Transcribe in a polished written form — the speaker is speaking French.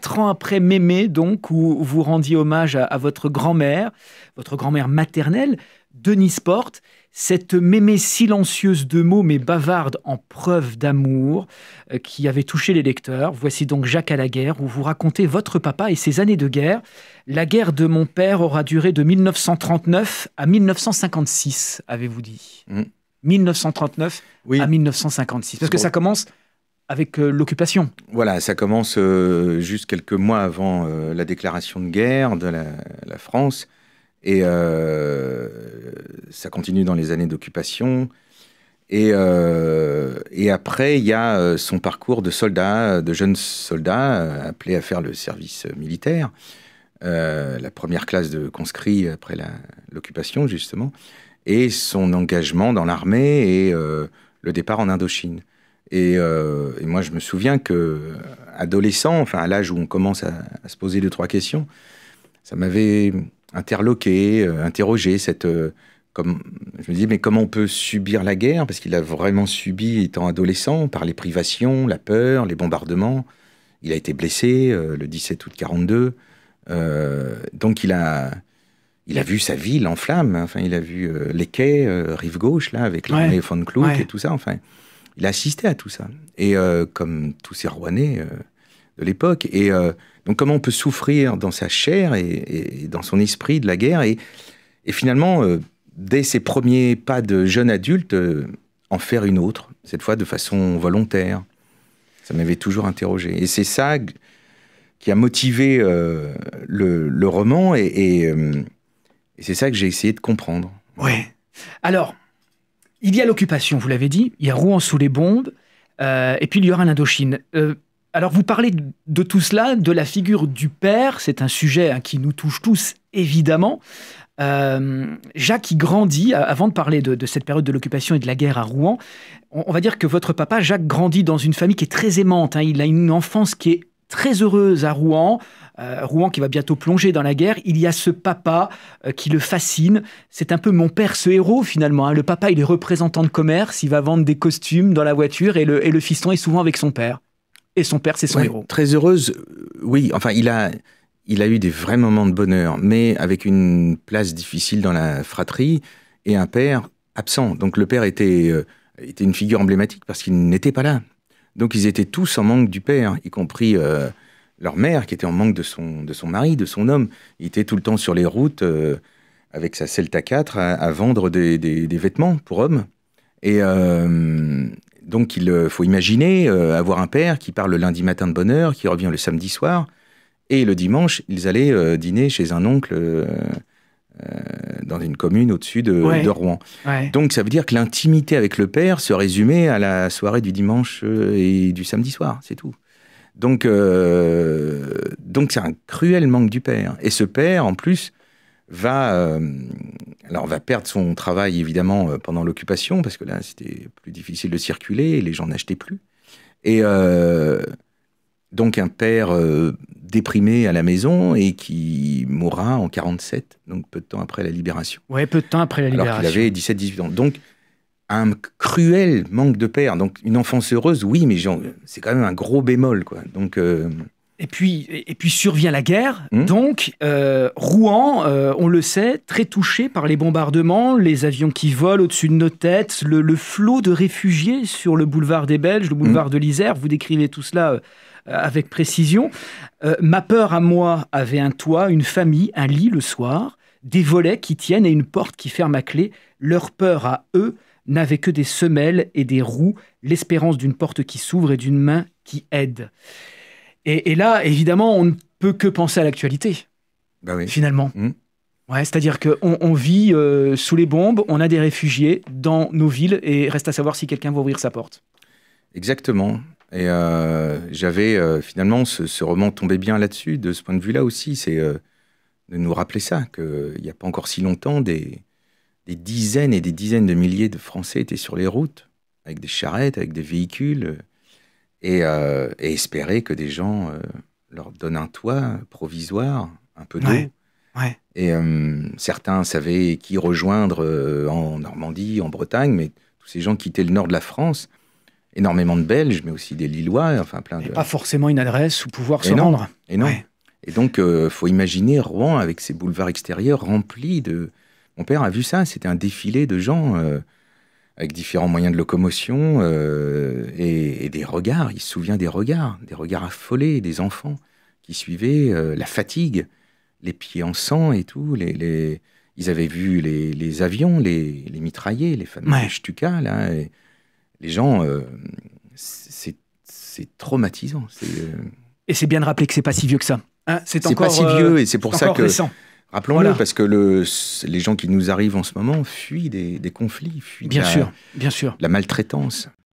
4 ans après Mémé, donc, où vous rendiez hommage à votre grand-mère maternelle, Denise Porte. Cette Mémé silencieuse de mots mais bavarde en preuve d'amour qui avait touché les lecteurs. Voici donc Jacques à la guerre, où vous racontez votre papa et ses années de guerre. La guerre de mon père aura duré de 1939 à 1956, avez-vous dit. 1939 Oui. à 1956. Parce que ça commence avec l'occupation. Voilà, ça commence juste quelques mois avant la déclaration de guerre de la France. Et ça continue dans les années d'occupation. Et après, il y a son parcours de soldat, de jeune soldat appelé à faire le service militaire. La première classe de conscrits après l'occupation, justement. Et son engagement dans l'armée et le départ en Indochine. Et moi, je me souviens que adolescent, enfin à l'âge où on commence à se poser 2-3 questions, ça m'avait interloqué, interrogé comme je me disais, mais comment on peut subir la guerre? Parce qu'il a vraiment subi, étant adolescent, par les privations, la peur, les bombardements. Il a été blessé le 17 août 42. Donc il a vu sa ville en flammes. Enfin, il a vu les quais, rive gauche, là, avec l'armée von Kluck et tout ça. Enfin, il a assisté à tout ça. Et comme tous ces Rouennais de l'époque. Et donc, comment on peut souffrir dans sa chair et dans son esprit de la guerre et finalement, dès ses premiers pas de jeune adulte, en faire une autre, cette fois de façon volontaire. Ça m'avait toujours interrogé. Et c'est ça qui a motivé le roman et c'est ça que j'ai essayé de comprendre. Ouais. Alors, il y a l'occupation, vous l'avez dit, il y a Rouen sous les bombes, et puis il y aura l'Indochine. Alors, vous parlez de tout cela, de la figure du père, c'est un sujet qui nous touche tous, évidemment. Jacques, il grandit, avant de parler de cette période de l'occupation et de la guerre à Rouen, on va dire que votre papa, Jacques, grandit dans une famille qui est très aimante. Il a une enfance qui est très heureuse à Rouen. Rouen qui va bientôt plonger dans la guerre. Il y a ce papa qui le fascine. C'est un peu mon père, ce héros, finalement. Le papa, il est représentant de commerce, il va vendre des costumes dans la voiture et le fiston est souvent avec son père. Et son père, c'est son héros. Très heureuse, oui. Enfin, il a eu des vrais moments de bonheur, mais avec une place difficile dans la fratrie et un père absent. Donc le père était une figure emblématique parce qu'il n'était pas là. Donc ils étaient tous en manque du père, y compris leur mère qui était en manque de son mari, de son homme. Il était tout le temps sur les routes avec sa Celta 4 à vendre des vêtements pour hommes. Et donc il faut imaginer avoir un père qui part le lundi matin de bonne heure, qui revient le samedi soir. Et le dimanche, ils allaient dîner chez un oncle dans une commune au-dessus de Rouen. Ouais. Donc ça veut dire que l'intimité avec le père se résumait à la soirée du dimanche et du samedi soir, c'est tout. Donc c'est un cruel manque du père. Et ce père, en plus, va perdre son travail, évidemment, pendant l'occupation, parce que là, c'était plus difficile de circuler, et les gens n'achetaient plus. Et donc un père déprimé à la maison et qui mourra en 47, donc peu de temps après la libération. Oui, peu de temps après la libération. Alors qu'il avait 17-18 ans. Donc un cruel manque de père. Donc une enfance heureuse, oui, mais c'est quand même un gros bémol, quoi. Donc Et puis survient la guerre. Donc, Rouen, on le sait, très touché par les bombardements, les avions qui volent au-dessus de nos têtes, le flot de réfugiés sur le boulevard des Belges, le boulevard de l'Isère. Vous décrivez tout cela avec précision. Ma peur à moi avait un toit, une famille, un lit le soir, des volets qui tiennent et une porte qui ferme à clé. Leur peur à eux n'avait que des semelles et des roues, l'espérance d'une porte qui s'ouvre et d'une main qui aide. Et là, évidemment, on ne peut que penser à l'actualité, finalement. Ouais, c'est-à-dire qu'on vit sous les bombes, on a des réfugiés dans nos villes, et reste à savoir si quelqu'un va ouvrir sa porte. Exactement. Et j'avais, finalement, ce roman tombait bien là-dessus, de ce point de vue-là aussi, c'est de nous rappeler ça, qu'il n'y a pas encore si longtemps, des dizaines et des dizaines de milliers de Français étaient sur les routes, avec des charrettes, avec des véhicules, et espérer que des gens leur donnent un toit provisoire, un peu d'eau. Ouais. Et certains savaient qui rejoindre en Normandie, en Bretagne, mais tous ces gens quittaient le nord de la France. énormément de Belges, mais aussi des Lillois, enfin plein de... Pas forcément une adresse où pouvoir se non, rendre. Et non. Ouais. Et donc, faut imaginer Rouen avec ses boulevards extérieurs remplis de... Mon père a vu ça, c'était un défilé de gens avec différents moyens de locomotion et des regards. Il se souvient des regards affolés des enfants qui suivaient la fatigue, les pieds en sang et tout. Ils avaient vu les avions, les mitraillés, les fameux Stuka, là. Et les gens, c'est traumatisant. Et c'est bien de rappeler que c'est pas si vieux que ça. Hein, c'est pas si vieux, et c'est pour ça que... récent. Rappelons-le, parce que les gens qui nous arrivent en ce moment fuient des conflits, fuient bien sûr. La maltraitance.